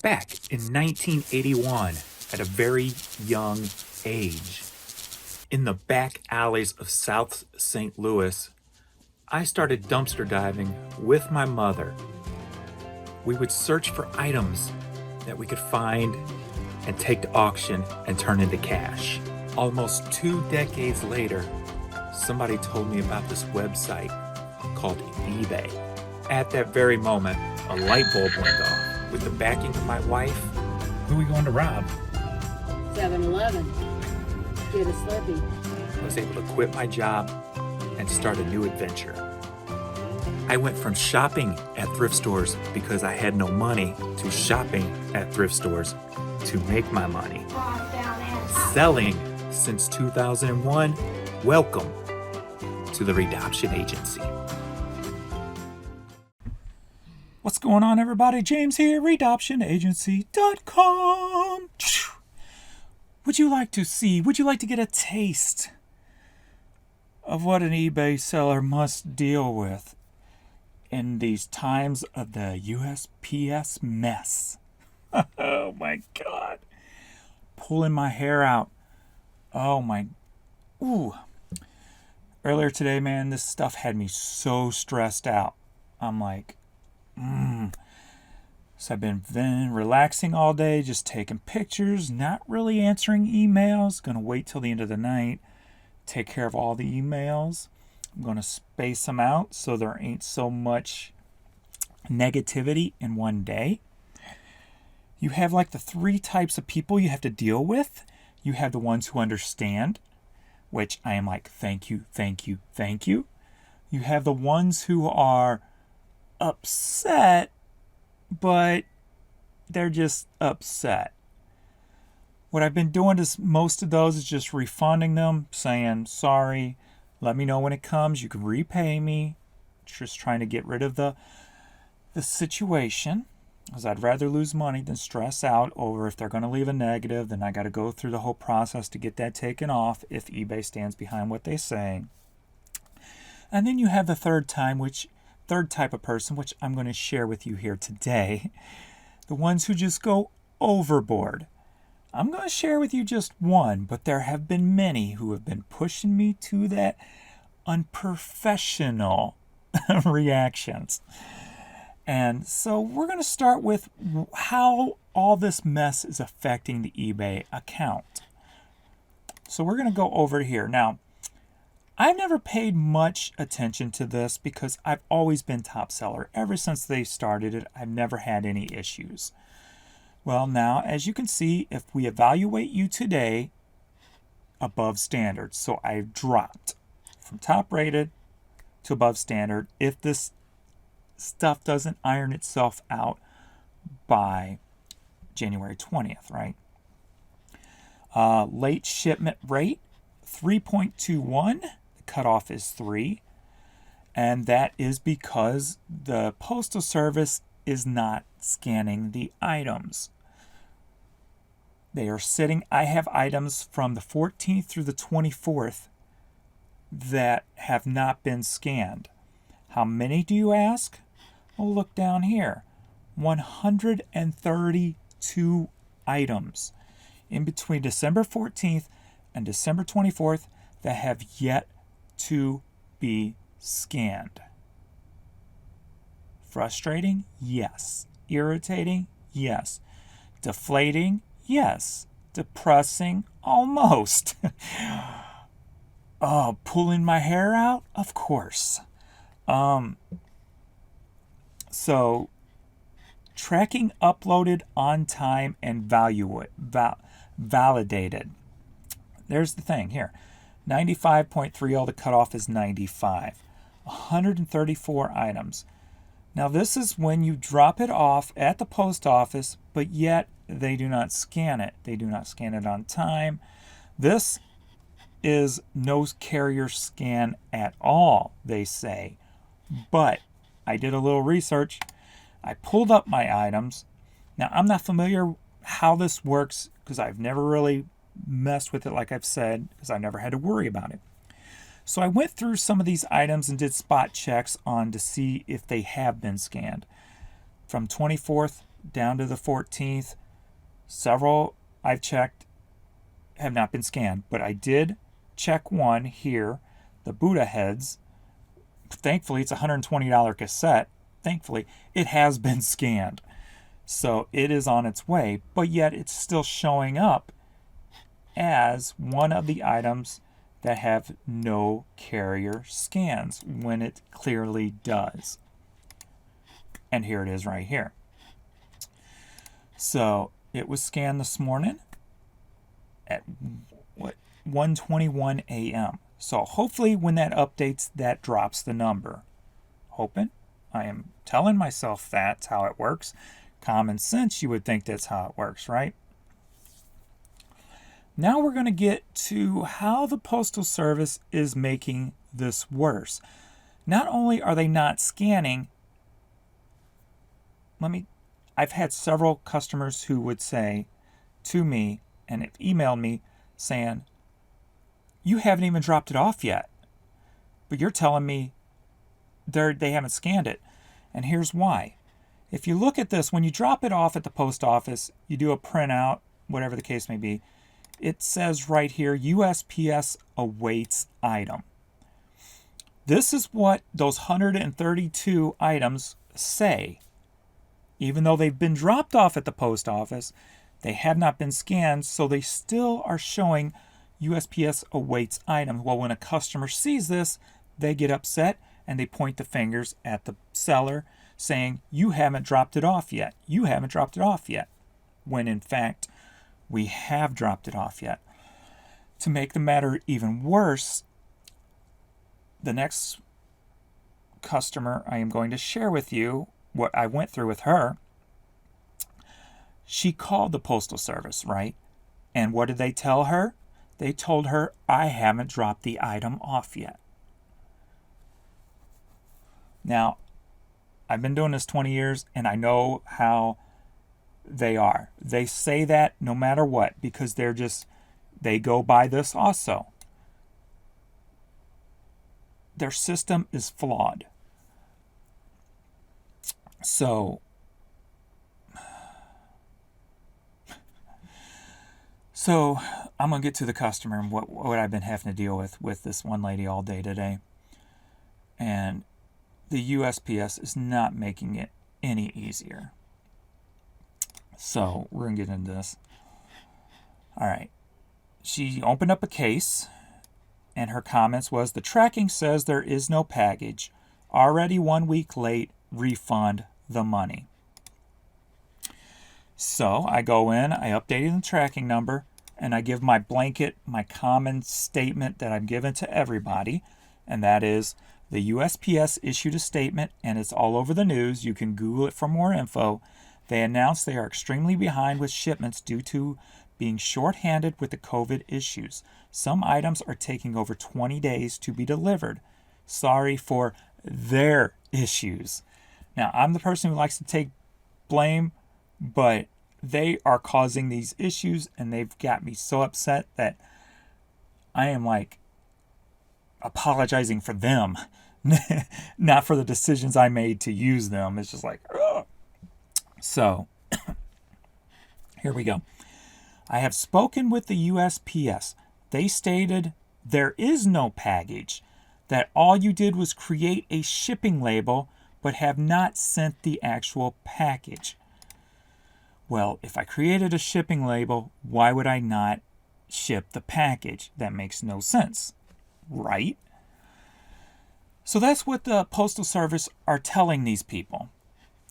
Back in 1981, at a very young age, in the back alleys of South St. Louis, I started dumpster diving with my mother. We would search for items that we could find and take to auction and turn into cash. Almost 2 decades later, somebody told me about this website called eBay. At that very moment, a light bulb went off. With the backing of my wife, who are we going to rob? 7-Eleven. Get a Slurpee. I was able to quit my job and start a new adventure. I went from shopping at thrift stores because I had no money to shopping at thrift stores to make my money. Selling since 2001. Welcome to the Redoption Agency. What's going on, everybody? James here, redoptionagency.com. Would you like to get a taste of what an eBay seller must deal with in these times of the USPS mess? Oh my God. Pulling my hair out. Earlier today, man, this stuff had me so stressed out. I'm like, So I've been relaxing all day, just taking pictures, not really answering emails. Gonna wait till the end of the night, take care of all the emails. I'm gonna space them out so there ain't so much negativity in one day. You have like the 3 types of people you have to deal with. You have the ones who understand, which I am like, thank you, thank you, thank you. You have the ones who are upset, but they're just upset. What I've been doing is most of those is just refunding them, saying, sorry, let me know when it comes, you can repay me. Just trying to get rid of the situation, because I'd rather lose money than stress out over if they're going to leave a negative. Then I got to go through the whole process to get that taken off if eBay stands behind what they say. And then you have the third type of person, which I'm going to share with you here today. The ones who just go overboard. I'm going to share with you just one, but there have been many who have been pushing me to that unprofessional reactions. And so we're going to start with how all this mess is affecting the eBay account. So we're going to go over here. Now, I've never paid much attention to this because I've always been top seller. Ever since they started it, I've never had any issues. Well, now, as you can see, if we evaluate you today, above standard. So I've dropped from top rated to above standard if this stuff doesn't iron itself out by January 20th, right? Late shipment rate, 3.21. Cutoff is 3, and that is because the Postal Service is not scanning the items. They are sitting. I have items from the 14th through the 24th that have not been scanned. How many do you ask? Well, look down here. 132 items in between December 14th and December 24th that have yet to be scanned. Frustrating? Yes. Irritating? Yes. Deflating? Yes. Depressing? Almost. Oh, pulling my hair out? Of course. So, tracking uploaded on time and validated. There's the thing here. 95.30, the cutoff is 95. 134 items. Now this is when you drop it off at the post office, but yet they do not scan it. They do not scan it on time. This is no carrier scan at all, they say. But I did a little research. I pulled up my items. Now I'm not familiar how this works because I've never really messed with it, like I've said, because I never had to worry about it. So I went through some of these items and did spot checks on to see if they have been scanned. From 24th down to the 14th. Several I've checked have not been scanned, but I did check one here, the Buddha heads. Thankfully, it's a $120 cassette. Thankfully, it has been scanned. So it is on its way, but yet it's still showing up as one of the items that have no carrier scans when it clearly does. And here it is right here. So it was scanned this morning at 1:21 a.m. So hopefully when that updates, that drops the number. Hoping. I am telling myself that's how it works. Common sense, you would think that's how it works, right? Now we're going to get to how the Postal Service is making this worse. Not only are they not scanning, I've had several customers who would say to me and have emailed me saying, you haven't even dropped it off yet, but you're telling me they haven't scanned it. And here's why. If you look at this, when you drop it off at the post office, you do a printout, whatever the case may be, it says right here, USPS awaits item. This is what those 132 items say. Even though they've been dropped off at the post office, they have not been scanned, so they still are showing USPS awaits item. Well, when a customer sees this, they get upset and they point the fingers at the seller saying, you haven't dropped it off yet. You haven't dropped it off yet. When in fact, we have dropped it off yet. To make the matter even worse, the next customer I am going to share with you what I went through with her. She called the Postal Service, right? And what did they tell her? They told her, I haven't dropped the item off yet. Now, I've been doing this 20 years, and I know how they are. They say that no matter what, because they go by this also. Their system is flawed. So I'm going to get to the customer and what I've been having to deal with this one lady all day today. And the USPS is not making it any easier. So we're going to get into this. All right. She opened up a case, and her comments was, the tracking says there is no package. Already 1 week late, refund the money. So I go in, I updated the tracking number, and I give my common statement that I'm given to everybody, and that is, the USPS issued a statement, and it's all over the news. You can Google it for more info. They announced they are extremely behind with shipments due to being short-handed with the COVID issues. Some items are taking over 20 days to be delivered. Sorry for their issues. Now, I'm the person who likes to take blame, but they are causing these issues, and they've got me so upset that I am apologizing for them, not for the decisions I made to use them. It's just like, ugh. So, here we go. I have spoken with the USPS. They stated there is no package, that all you did was create a shipping label, but have not sent the actual package. Well, if I created a shipping label, why would I not ship the package? That makes no sense, right? So that's what the Postal Service are telling these people.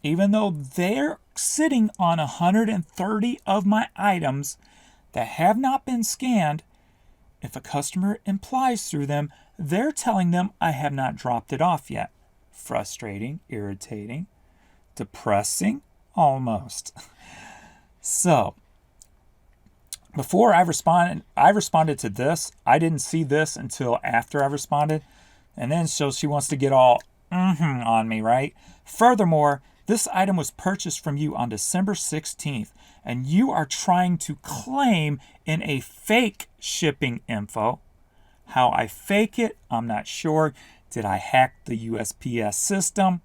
Even though they're sitting on 130 of my items that have not been scanned, if a customer implies through them, they're telling them I have not dropped it off yet. Frustrating, irritating, depressing, almost. So, before I responded to this. I didn't see this until after I responded. And then so she wants to get all on me, right? Furthermore, this item was purchased from you on December 16th, and you are trying to claim in a fake shipping info. How I fake it, I'm not sure. Did I hack the USPS system?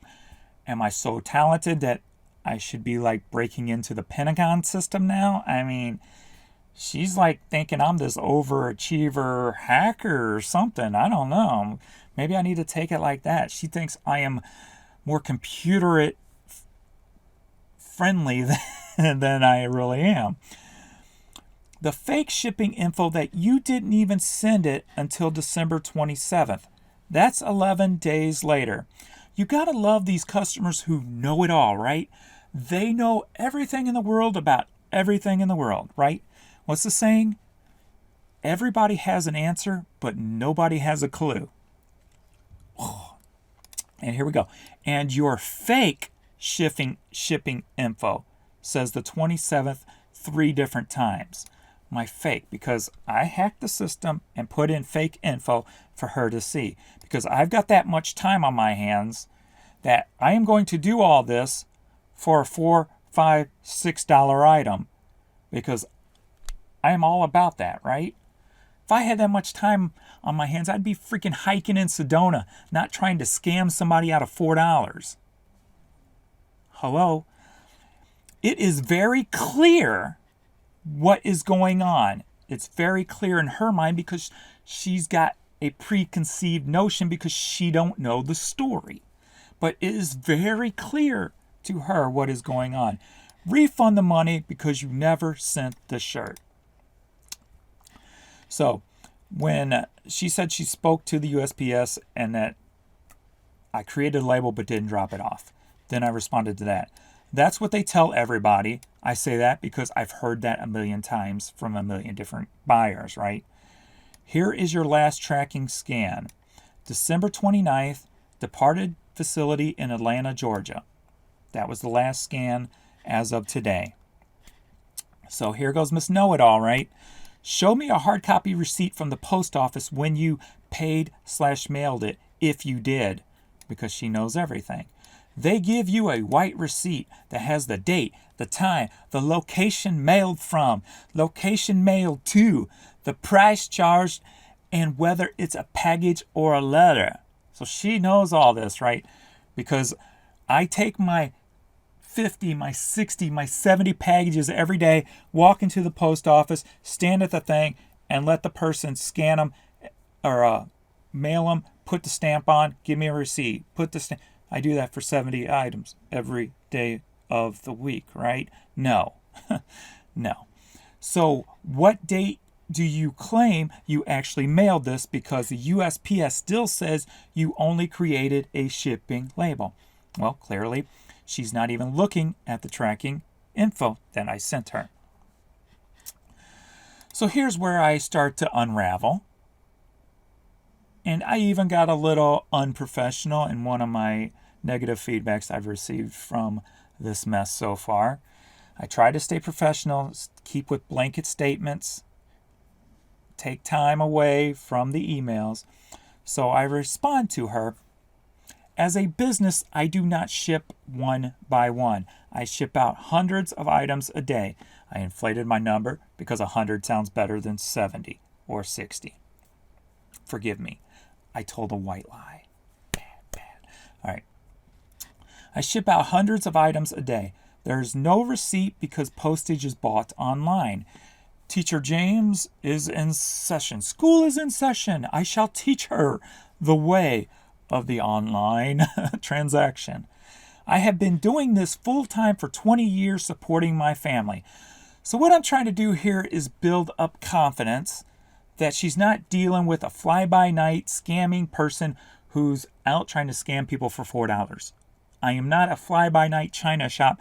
Am I so talented that I should be like breaking into the Pentagon system now. I mean, she's like thinking I'm this overachiever hacker or something. I don't know. Maybe I need to take it like that. She thinks I am more computer friendly than I really am. The fake shipping info that you didn't even send it until December 27th. That's 11 days later. You gotta love these customers who know it all, right? They know everything in the world about everything in the world, right? What's the saying? Everybody has an answer, but nobody has a clue. Oh. And here we go. And your fake shipping info says the 27th 3 different times. My fake, because I hacked the system and put in fake info for her to see. Because I've got that much time on my hands that I am going to do all this for a $4, $5, $6 item. Because I am all about that, right? If I had that much time on my hands, I'd be freaking hiking in Sedona, not trying to scam somebody out of $4. Hello? It is very clear what is going on. It's very clear in her mind because she's got a preconceived notion because she don't know the story. But it is very clear to her what is going on. Refund the money because you never sent the shirt. So when she said she spoke to the USPS and that I created a label but didn't drop it off, then I responded to that. That's what they tell everybody. I say that because I've heard that a million times from a million different buyers, right? Here is your last tracking scan. December 29th, departed facility in Atlanta, Georgia. That was the last scan as of today. So here goes Miss Know-It-All, right? Show me a hard copy receipt from the post office when you paid/mailed it, if you did, because she knows everything. They give you a white receipt that has the date, the time, the location mailed from, location mailed to, the price charged, and whether it's a package or a letter. So she knows all this, right? Because I take my 50, my 60, my 70 packages every day, walk into the post office, stand at the thing, and let the person scan them or mail them, put the stamp on, give me a receipt, put the stamp. I do that for 70 items every day of the week, right? No. No. So what date do you claim you actually mailed this, because the USPS still says you only created a shipping label? Well, clearly, she's not even looking at the tracking info that I sent her. So here's where I start to unravel. And I even got a little unprofessional in one of my negative feedbacks I've received from this mess so far. I try to stay professional, keep with blanket statements, take time away from the emails. So I respond to her. As a business, I do not ship one by one. I ship out hundreds of items a day. I inflated my number because 100 sounds better than 70 or 60. Forgive me. I told a white lie. Bad. All right. I ship out hundreds of items a day. There is no receipt because postage is bought online. Teacher James is in session. School is in session. I shall teach her the way of the online transaction. I have been doing this full time for 20 years supporting my family. So what I'm trying to do here is build up confidence that she's not dealing with a fly-by-night scamming person who's out trying to scam people for $4. I am not a fly-by-night China shop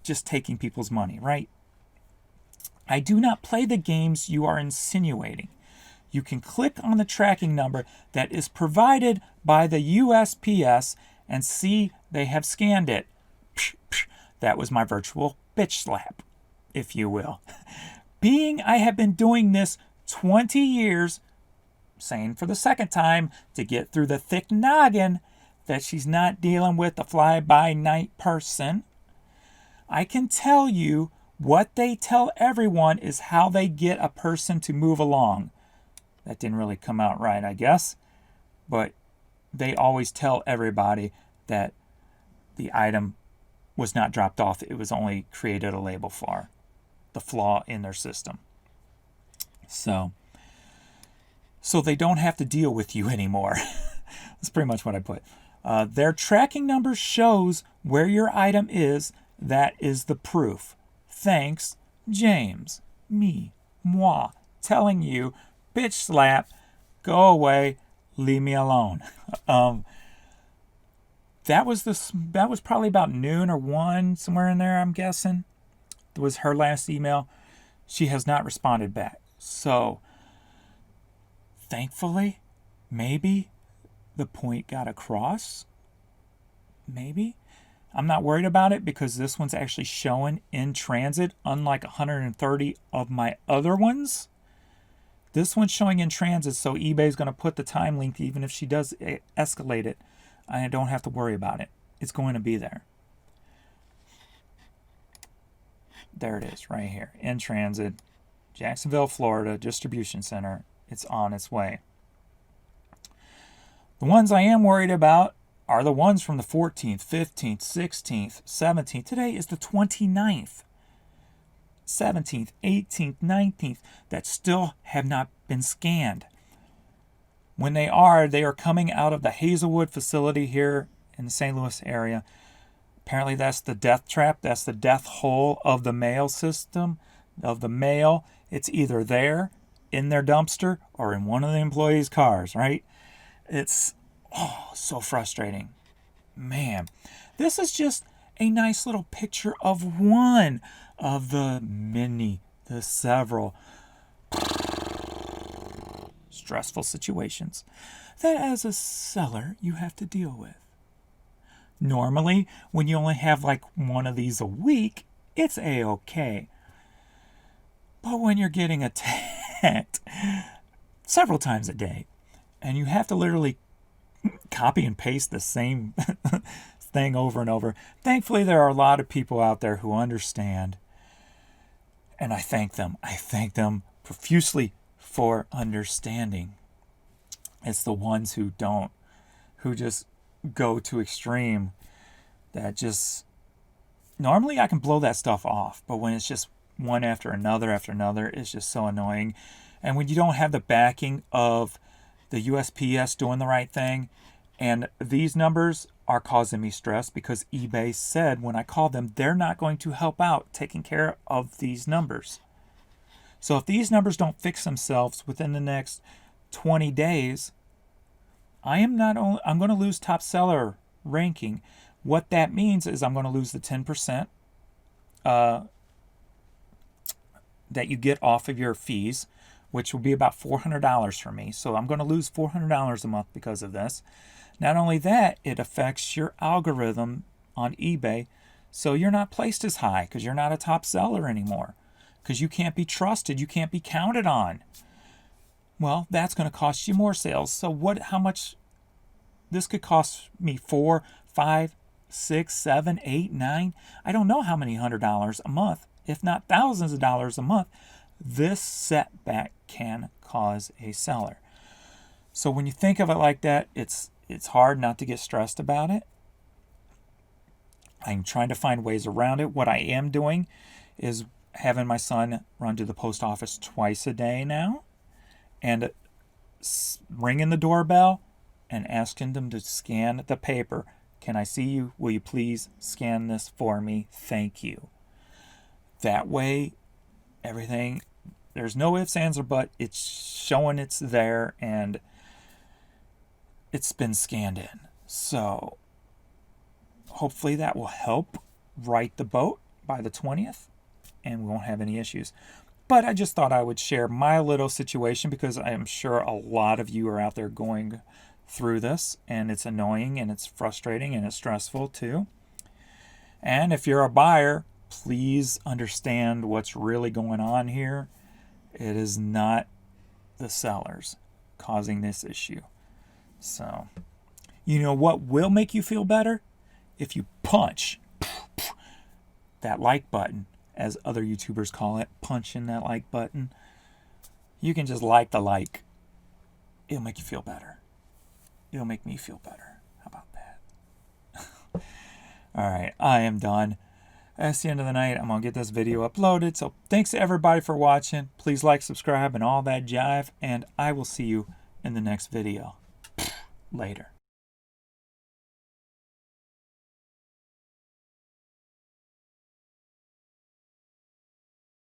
just taking people's money, right? I do not play the games you are insinuating. You can click on the tracking number that is provided by the USPS and see they have scanned it. That was my virtual bitch slap, if you will. Being I have been doing this 20 years, saying for the second time to get through the thick noggin that she's not dealing with a fly-by-night person, I can tell you what they tell everyone is how they get a person to move along. That didn't really come out right, I guess. But they always tell everybody that the item was not dropped off. It was only created a label for the flaw in their system. So they don't have to deal with you anymore. That's pretty much what I put. Their tracking number shows where your item is. That is the proof. Thanks, James. Moi. Telling you, bitch slap, go away, leave me alone. That was probably about noon or 1, somewhere in there, I'm guessing. It was her last email. She has not responded back. So, thankfully, maybe the point got across. Maybe. I'm not worried about it because this one's actually showing in transit, unlike 130 of my other ones. This one's showing in transit, so eBay's going to put the time length, even if she does escalate it. I don't have to worry about it. It's going to be there. There it is, right here. In transit, Jacksonville, Florida, distribution center. It's on its way. The ones I am worried about are the ones from the 14th, 15th, 16th, 17th. Today is the 29th. 17th, 18th, 19th that still have not been scanned. When they are coming out of the Hazelwood facility here in the St. Louis area. Apparently that's the death trap. That's the death hole of the mail system, of the mail. It's either there, in their dumpster, or in one of the employees' cars, right? It's so frustrating. Man, this is just a nice little picture of one of the many, the several stressful situations that as a seller you have to deal with. Normally, when you only have like one of these a week, it's a-okay. But when you're getting attacked several times a day, and you have to literally copy and paste the same thing over and over, thankfully there are a lot of people out there who understand, and I thank them. I thank them profusely for understanding. It's the ones who don't, who just go to extreme, that just, normally I can blow that stuff off, but when it's just one after another, it's just so annoying. And when you don't have the backing of the USPS doing the right thing, and these numbers are causing me stress because eBay said when I called them, they're not going to help out taking care of these numbers. So if these numbers don't fix themselves within the next 20 days, I'm going to lose top seller ranking. What that means is I'm going to lose the 10% that you get off of your fees, which will be about $400 for me. So I'm going to lose $400 a month because of this. Not only that, it affects your algorithm on eBay, so you're not placed as high because you're not a top seller anymore, because you can't be trusted, you can't be counted on. Well, that's going to cost you more sales. So how much this could cost me? 4, 5, 6, 7, 8, 9. I don't know how many $100 a month, if not thousands of dollars a month. This setback can cause a seller. So when you think of it like that, it's hard not to get stressed about it. I'm trying to find ways around it. What I am doing is having my son run to the post office twice a day now and ringing the doorbell and asking them to scan the paper. Can I see you? Will you please scan this for me? Thank you. That way, everything, there's no ifs, ands, or buts. It's showing it's there and it's been scanned in. So hopefully that will help right the boat by the 20th and we won't have any issues. But I just thought I would share my little situation because I am sure a lot of you are out there going through this and it's annoying and it's frustrating and it's stressful too. And if you're a buyer, please understand what's really going on here. It is not the sellers causing this issue. So, you know what will make you feel better? If you punch that like button, as other YouTubers call it, punching that like button. You can just like the like. It'll make you feel better. It'll make me feel better. How about that? All right, I am done. That's the end of the night. I'm going to get this video uploaded. So thanks to everybody for watching. Please like, subscribe, and all that jive. And I will see you in the next video. Later.